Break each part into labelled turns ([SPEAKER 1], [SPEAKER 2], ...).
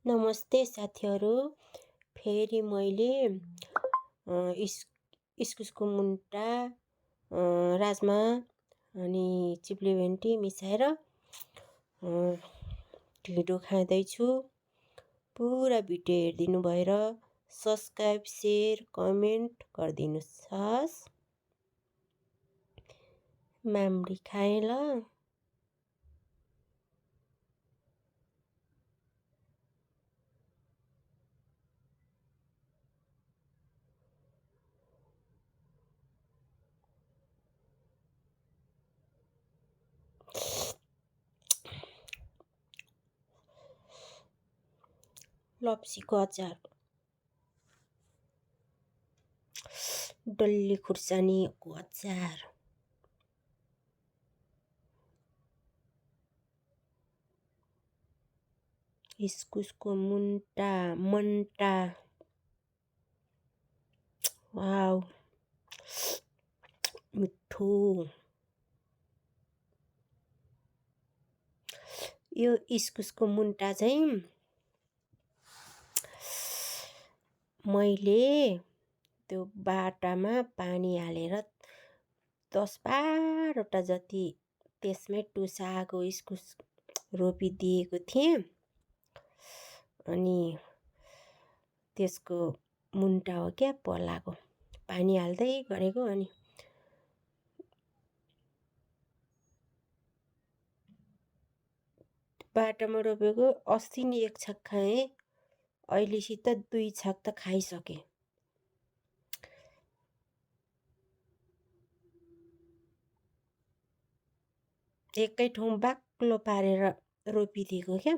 [SPEAKER 1] नमस्ते साथीहरू। फेरि मैले इस्कुसको मुन्टा, राजमा अनि चिप्ले भेन्डी मिसाएर ढिँडो खाँदैछु। पुरा भिडियो हेरिदिनु भएर सब्सक्राइब, सेयर, कमेन्ट गरिदिनुहोस् हस्। मामडी खाएँ ल। लप्सीको अचार, डल्ले खुर्सानीको अचार, इस्कुसको मन्टा। वाउ, मिठो। यो इस्कुसको मुन्टा चाहिँ मैले त्यो बाटामा पानी हालेर 10-12वटा जति त्यसमै टुसाएको इस्कुस रोपिदिएको थिएँ। अनि त्यसको मुन्टा हो क्या पलाएको, पानी हाल्दै गरेको। अनि बाटामा रोपेको अस्ति नि 1 छाक खाएँ, अहिलेसित 2 छाक त खाइसकेँ। एकै ठाउँ बाक्लो पारेर रोपिदिएको क्या।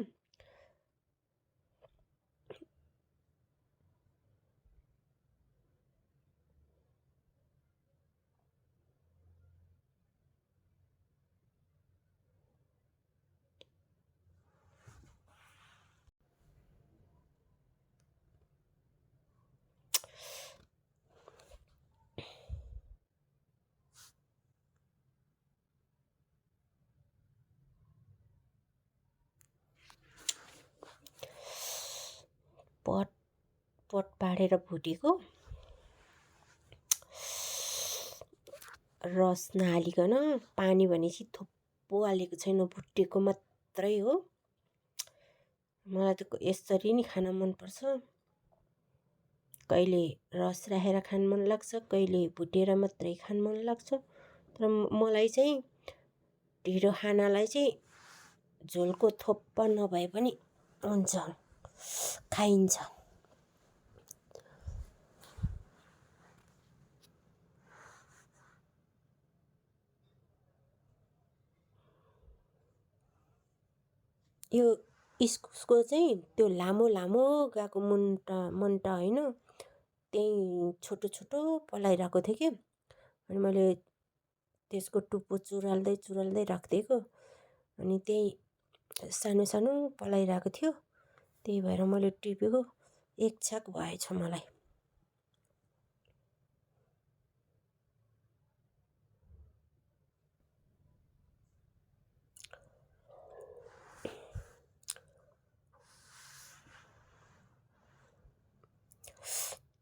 [SPEAKER 1] पट पारेर भुटेको, रस नहालिकन। पानी भनेपछि थुप्पो हालेको छैन, भुटेको मात्रै हो। मलाई त यसरी नि खान मनपर्छ। कहिले रस राखेर खान मन लाग्छ, कहिले भुटेर मात्रै खान मन लाग्छ। तर मलाई चाहिँ ढिँडो खानालाई चाहिँ झोलको थोप्पा नभए पनि हुन्छ, खाइन्छ। यो इस्कुसको चाहिँ त्यो लामो लामो गएको मुन्टा होइन, त्यही छोटो छोटो पलाइरहेको थियो कि। अनि मैले त्यसको टुप्पो चुराल्दै राखिदिएको। अनि त्यही सानो सानो पलाइरहेको थियो, त्यही भएर मैले टिपेको। 1 छाक भएछ मलाई।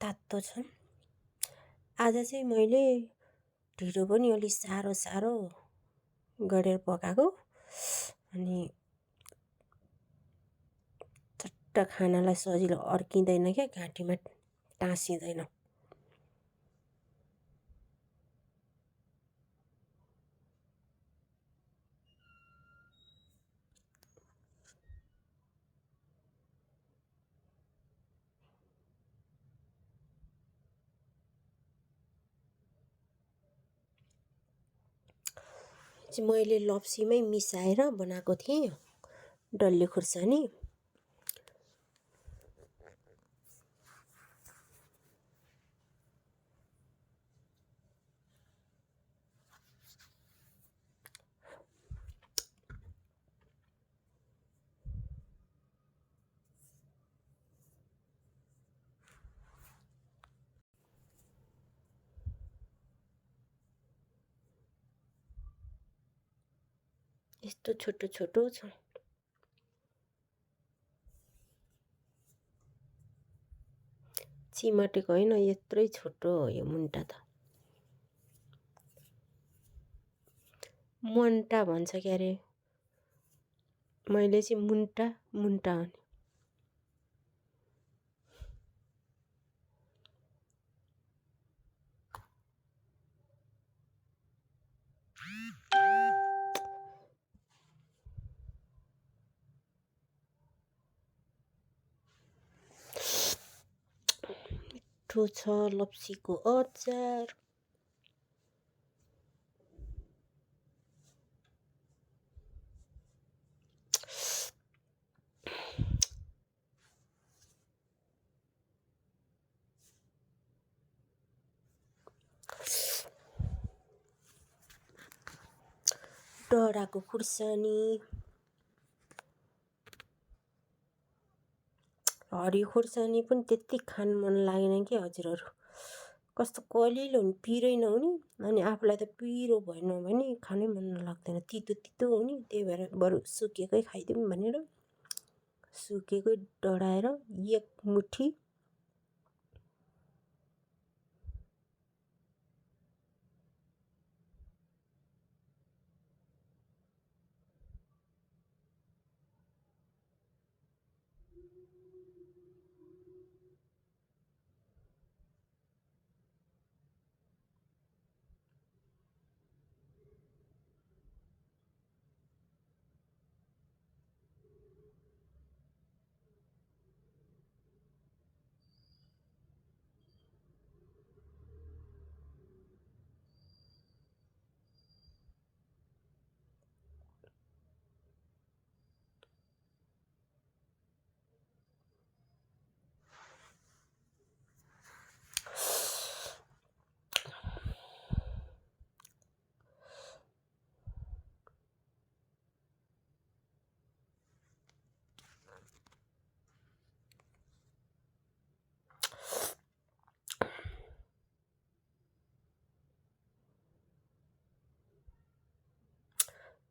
[SPEAKER 1] तातो छ। आज चाहिँ मैले ढिँडो पनि अलि साह्रो गरेर पकाएको। अनि चट्ट खानालाई सजिलो अड्किँदैन क्या, घाँटीमा टाँसिँदैन। मैले लप्सीमै मिसाएर बनाएको थिएँ डल्ले खुर्सानी। यस्तो छोटो छोटो छ। चिमटेको होइन, यत्रै छोटो हो यो मुन्टा त। मन्टा भन्छ क्या अरे, मैले चाहिँ मुन्टा मुन्टा भने। मिठो छ लप्सीको अचार। डडाको खुर्सानी, हरियो खुर्सानी पनि त्यति खानु मन लागेन कि हजुरहरू। कस्तो कलिलो हुने, पिरै नहुने, अनि आफूलाई त पिरो भएन भने खानै मन लाग्दैन, तितो तितो हुने। त्यही भएर बरु सुकेकै खाइदिउँ भनेर सुकेकै डढाएर एक मुठी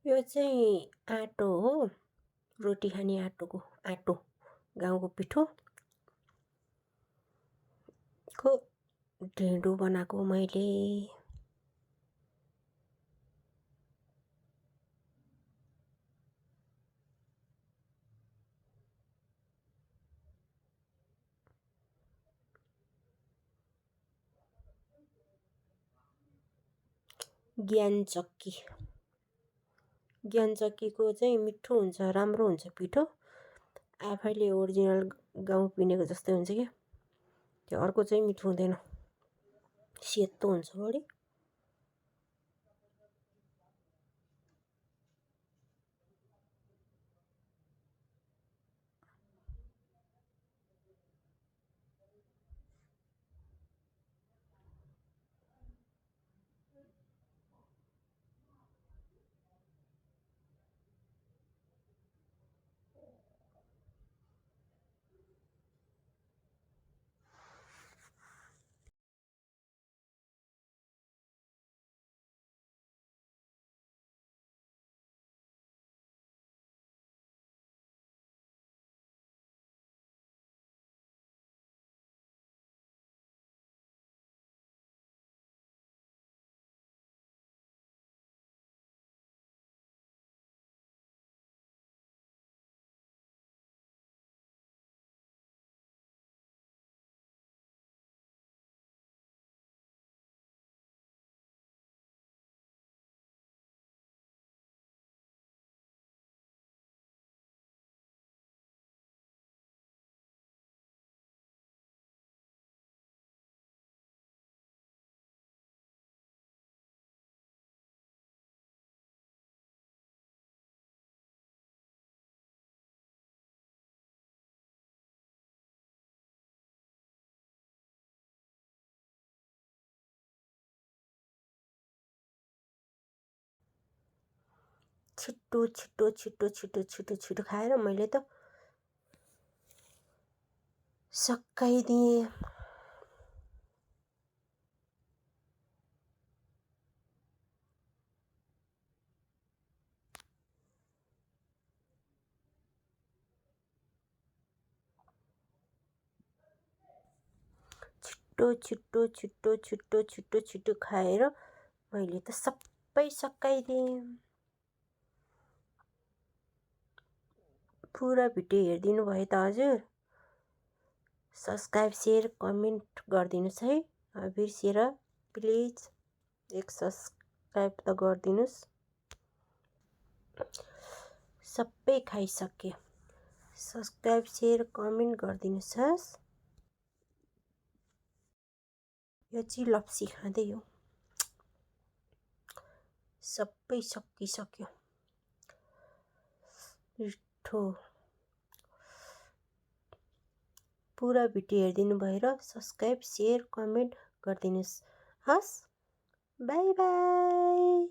[SPEAKER 1] यो चाहिँ आटो हो, रोटी खाने आटोको आटो, गाउँको पिठो को ढेँडो बनाएको मैले। ज्ञानचक्की, ज्ञानचक्कीको चाहिँ मिठो हुन्छ, राम्रो हुन्छ पिठो। आफैले ओरिजिनल गाउँ पिनेको जस्तै हुन्छ क्या, त्यो अर्को चाहिँ मिठो हुँदैन, सेतो हुन्छ बढी। छिटो छिटो छिटो छिटो छिटो छिटो खाएर मैले त सकाइदिएँ। छिट्टो छिट्टो छिट्टो छिट्टो छिट्टो छिट्टो खाएर मैले त सबै सकाइदिएँ। पुरा भिडियो हेरिदिनु भयो त हजुर। सब्सक्राइब सेयर कमेन्ट गरिदिनुहोस् है, नबिर्सेर प्लिज एक सब्सक्राइब त गरिदिनुहोस्। सबै खाइसक्यो, सब्सक्राइब सेयर कमेन्ट गरिदिनुहोस्। यो चाहिँ लप्सी खाँदै हो, सबै सकिसक्यो मिठो। पुरा भिडियो हेरिदिनु भएर सब्सक्राइब सेयर कमेन्ट गरिदिनुहोस्। हस्, बाई बाई।